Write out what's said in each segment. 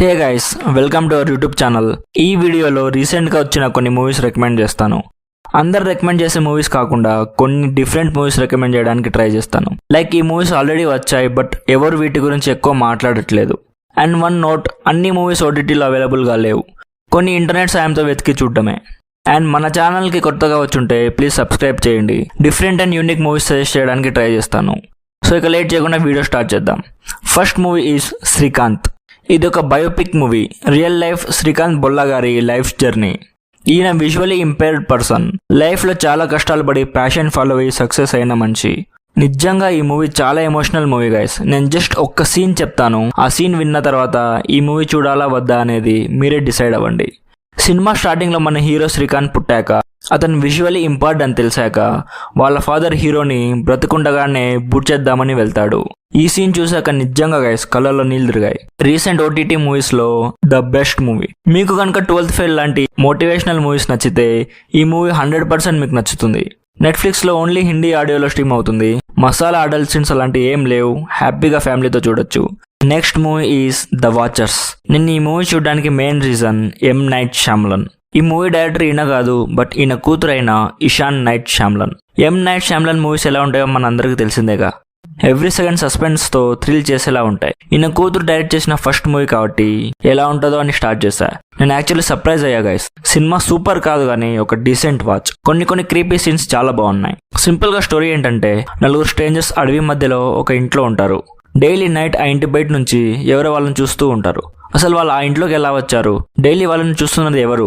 Hey guys, welcome to our YouTube channel. ఈ వీడియోలో రీసెంట్గా వచ్చిన కొన్ని మూవీస్ రికమెండ్ చేస్తాను. అందరు రికమెండ్ చేసే మూవీస్ కాకుండా కొన్ని డిఫరెంట్ మూవీస్ రికమెండ్ చేయడానికి ట్రై చేస్తాను. లైక్ ఈ మూవీస్ ఆల్రెడీ వచ్చాయి, బట్ ఎవరు వీటి గురించి ఎక్కువ మాట్లాడట్లేదు. అండ్ వన్ నోట్, అన్ని మూవీస్ ఓటీటీలో అవైలబుల్గా లేవు. కొన్ని ఇంటర్నెట్ సాయంతో వెతికి చూడటమే. అండ్ మన ఛానల్కి కొత్తగా వచ్చుంటే ప్లీజ్ సబ్స్క్రైబ్ చేయండి. Different and unique movies suggest చేయడానికి ట్రై చేస్తాను. సో ఇక లేట్ చేయకుండా వీడియో స్టార్ట్ చేద్దాం. First movie is Srikanth. ఇది ఒక biopic movie. Real life Srikanth Bolla గారి లైఫ్ జర్నీ. ఈయన విజువలీ ఇంపైర్డ్ పర్సన్. లైఫ్లో చాలా కష్టాలు పడి ప్యాషన్ ఫాలో అయ్యి సక్సెస్ అయిన మనిషి. నిజంగా ఈ మూవీ చాలా ఎమోషనల్ మూవీ గైస్. నేను జస్ట్ ఒక్క సీన్ చెప్తాను. ఆ సీన్ విన్న తర్వాత ఈ మూవీ చూడాలా వద్దా అనేది మీరే డిసైడ్ అవ్వండి. సినిమా స్టార్టింగ్లో మన హీరో శ్రీకాంత్ పుట్టాక, అతను విజువలీ ఇంపైర్డ్ అని తెలిసాక వాళ్ళ ఫాదర్ హీరోని బ్రతికుండగానే బుట్ చేద్దామని వెళ్తాడు. ఈ సీన్ చూసాక నిజంగా గైస్ కళ్ళలో నీళ్ళు తిరిగాయి. రీసెంట్ ఓటీటీ మూవీస్ లో ద బెస్ట్ మూవీ. మీకు కనుక 12th ఫెయిల్ లాంటి మోటివేషనల్ మూవీస్ నచ్చితే ఈ మూవీ 100% మీకు నచ్చుతుంది. నెట్ఫ్లిక్స్ లో ఓన్లీ హిందీ ఆడియోలో స్ట్రీమ్ అవుతుంది. మసాలా అడల్ట్ సీన్స్ అలాంటి ఏం లేవు. హ్యాపీగా ఫ్యామిలీతో చూడొచ్చు. Next movie is the watchers. నేను ఈ మూవీ చూడడానికి మెయిన్ రీజన్ ఎం నైట్ శ్యామ్లన్. ఈ మూవీ డైరెక్టర్ ఈయన కాదు, బట్ ఈయన కూతురు అయిన ఇషాన్ నైట్ శ్యామ్లన్. ఎం నైట్ శ్యామ్లన్ మూవీస్ ఎలా ఉంటాయో మన అందరికి తెలిసిందేగా. ఎవ్రీ సెకండ్ సస్పెన్స్ తో థ్రిల్ చేసేలా ఉంటాయి. ఈయన కూతురు డైరెక్ట్ చేసిన ఫస్ట్ మూవీ కాబట్టి ఎలా ఉంటుందో అని స్టార్ట్ చేశా. నేను యాక్చువల్లీ సర్ప్రైజ్ అయ్యా గైస్. సినిమా సూపర్ కాదు కానీ ఒక డీసెంట్ వాచ్. కొన్ని క్రీపీ సీన్స్ చాలా బాగున్నాయి. సింపుల్ గా స్టోరీ ఏంటంటే, నలుగురు స్ట్రేంజర్స్ అడవి మధ్యలో ఒక ఇంట్లో ఉంటారు. డైలీ నైట్ ఆ ఇంటి బయట నుంచి ఎవరో వాళ్ళని చూస్తూ ఉంటారు. అసలు వాళ్ళు ఆ ఇంట్లోకి ఎలా వచ్చారు, డైలీ వాళ్ళని చూస్తున్నది ఎవరు,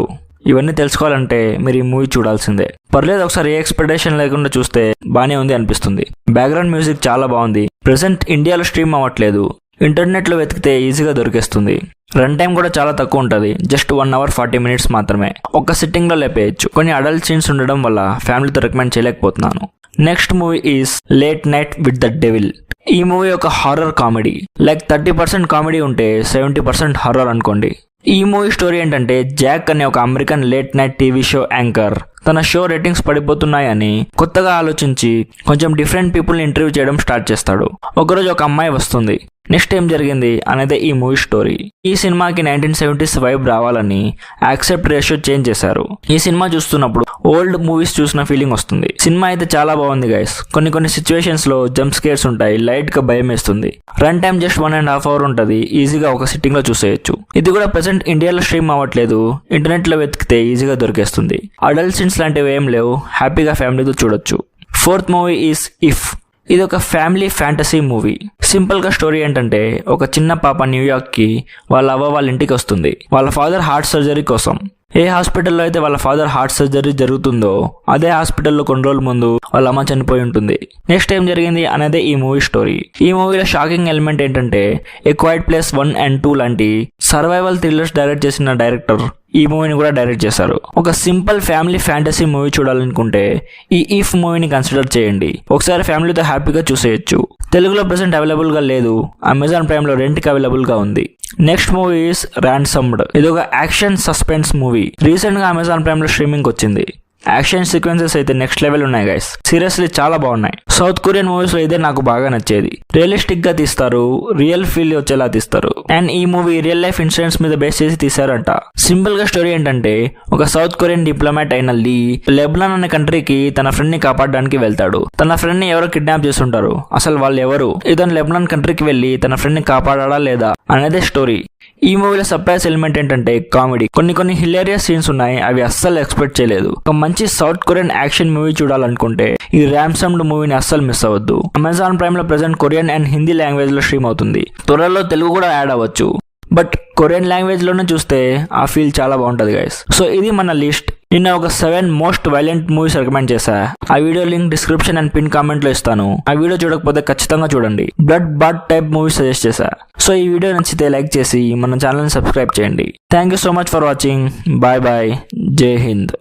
ఇవన్నీ తెలుసుకోవాలంటే మీరు ఈ మూవీ చూడాల్సిందే. పర్లేదు, ఒకసారి ఏ ఎక్స్పెక్టేషన్ లేకుండా చూస్తే బానే ఉంది అనిపిస్తుంది. బ్యాక్గ్రౌండ్ మ్యూజిక్ చాలా బాగుంది. ప్రెసెంట్ ఇండియాలో స్ట్రీమ్ అవ్వట్లేదు. ఇంటర్నెట్ లో వెతికితే ఈజీగా దొరికేస్తుంది. రన్ టైం కూడా చాలా తక్కువ ఉంటుంది. జస్ట్ 1 hour 40 minutes మాత్రమే. ఒక్క సిట్టింగ్ లో లేపేయచ్చు. కొన్ని అడల్ట్ సీన్స్ ఉండడం వల్ల ఫ్యామిలీతో రికమెండ్ చేయలేకపోతున్నాను. Next movie is late night with the devil. ఈ మూవీ ఒక హారర్ కామెడీ. లైక్ 30% కామెడీ ఉంటే 70% హారర్ అనుకోండి. ఈ మూవీ స్టోరీ ఏంటంటే, జాక్ అనే ఒక American late night TV show anchor తన షో రేటింగ్స్ పడిపోతున్నాయని కొత్తగా ఆలోచించి కొంచెం డిఫరెంట్ పీపుల్ని ఇంటర్వ్యూ చేయడం స్టార్ట్ చేస్తాడు. ఒకరోజు ఒక అమ్మాయి వస్తుంది. నెక్స్ట్ ఏం జరిగింది అనేది ఈ మూవీ స్టోరీ. ఈ సినిమాకి 1970s వైబ్ రావాలని యాక్సెప్ట్ రేషియో చేంజ్ చేశారు. ఈ సినిమా చూస్తున్నప్పుడు ఓల్డ్ మూవీస్ చూసిన ఫీలింగ్ వస్తుంది. సినిమా అయితే చాలా బాగుంది గైస్. కొన్ని సిచ్యువేషన్స్ లో జంప్ స్కేర్స్ ఉంటాయి. లైట్ గా భయం వేస్తుంది. రన్ టైం జస్ట్ 1.5 hour ఉంటుంది. ఈజీగా ఒక సిట్టింగ్ లో చూసేయచ్చు. ఇది కూడా ప్రెసెంట్ ఇండియాలో స్ట్రీమ్ అవ్వట్లేదు. ఇంటర్నెట్ లో వెతికితే ఈజీగా దొరికేస్తుంది. అడల్ట్ సీన్స్ లాంటివి ఏం లేవు. హ్యాపీగా ఫ్యామిలీతో చూడొచ్చు. Fourth movie is if. ఇది ఒక ఫ్యామిలీ ఫ్యాంటసీ మూవీ. సింపుల్ గా స్టోరీ ఏంటంటే, ఒక చిన్న పాప న్యూయార్క్ కి వాళ్ళ అవ్వ వాళ్ళ ఇంటికి వస్తుంది. వాళ్ళ ఫాదర్ హార్ట్ సర్జరీ కోసం. ఏ హాస్పిటల్లో అయితే వాళ్ళ ఫాదర్ హార్ట్ సర్జరీ జరుగుతుందో అదే హాస్పిటల్లో కొన్ని రోజుల ముందు వాళ్ళ అమ్మ చనిపోయి ఉంటుంది. నెక్స్ట్ ఏం జరిగింది అనేది ఈ మూవీ స్టోరీ. ఈ మూవీలో షాకింగ్ ఎలిమెంట్ ఏంటంటే, ఏ క్వైట్ ప్లేస్ 1 and 2 లాంటి సర్వైవల్ థ్రిల్లర్స్ డైరెక్ట్ చేసిన డైరెక్టర్ ఈ మూవీని కూడా డైరెక్ట్ చేశారు. ఒక సింపుల్ ఫ్యామిలీ ఫ్యాంటసీ మూవీ చూడాలనుకుంటే ఈ ఇఫ్ మూవీని కన్సిడర్ చేయండి. ఒకసారి ఫ్యామిలీతో హ్యాపీగా చూసేయచ్చు. తెలుగులో ప్రెసెంట్ అవైలబుల్ గా లేదు. అమెజాన్ ప్రైమ్ లో రెంట్ కి అవైలబుల్ గా ఉంది. Next movie is Ransomed. ఇది ఒక యాక్షన్ సస్పెన్స్ మూవీ. రీసెంట్ గా అమెజాన్ ప్రైమ్ లో స్ట్రీమింగ్ వచ్చింది. యాక్షన్ సీక్వెన్సెస్ అయితే నెక్స్ట్ లెవెల్ ఉన్నాయి గైస్. సీరియస్లీ చాలా బాగున్నాయి. సౌత్ కొరియన్ మూవీస్ లో ఇదే నాకు బాగా నచ్చేది. రియలిస్టిక్ గా తీస్తారు. రియల్ ఫీల్ వచ్చేలా తీస్తారు. అండ్ ఈ మూవీ రియల్ లైఫ్ ఇన్సిడెంట్స్ మీద బేస్ చేసి తీసారంట. సింపుల్ గా స్టోరీ ఏంటంటే, ఒక సౌత్ కొరియన్ డిప్లొమాట్ అయిన లీ లెబనాన్ అనే కంట్రీకి తన ఫ్రెండ్ ని కాపాడడానికి వెళ్తాడు. తన ఫ్రెండ్ ని ఎవరో కిడ్నాప్ చేస్తుంటారు. అసలు వాళ్ళు ఎవరు, ఇతను లెబనాన్ కంట్రీకి వెళ్లి తన ఫ్రెండ్ ని కాపాడా లేదా అనేదే స్టోరీ. ఈ మూవీలో సర్ప్రైజ్ ఎలిమెంట్ ఏంటంటే కామెడీ. కొన్ని హిలేరియస్ సీన్స్ ఉన్నాయి. అవి అస్సలు ఎక్స్పెక్ట్ చేయలేదు. ఒక మంచి సౌత్ కొరియన్ యాక్షన్ మూవీ చూడాలనుకుంటే ఈ ర్యాన్సమ్డ్ మూవీని అస్సలు మిస్ అవ్వద్దు. అమెజాన్ ప్రైమ్ లో present Korean and Hindi language లో స్ట్రీమ్ అవుతుంది. త్వరలో తెలుగు కూడా యాడ్ అవ్వచ్చు. బట్ కొరియన్ లాంగ్వేజ్ లోనే చూస్తే ఆ ఫీల్ చాలా బాగుంటది గైస్. సో ఇది మన లిస్ట్. నిన్న ఒక 7 మోస్ట్ వైలెంట్ మూవీస్ రికమెండ్ చేశా. ఆ video link description and pin comment లో ఇస్తాను. ఆ వీడియో చూడకపోతే ఖచ్చితంగా చూడండి. Blood bath type movies suggest చేశా. సో ఈ వీడియో నచ్చితే లైక్ చేసి మన ఛానల్ ని సబ్స్క్రైబ్ చేయండి. Thank you so much for watching. Bye bye. జై హింద్.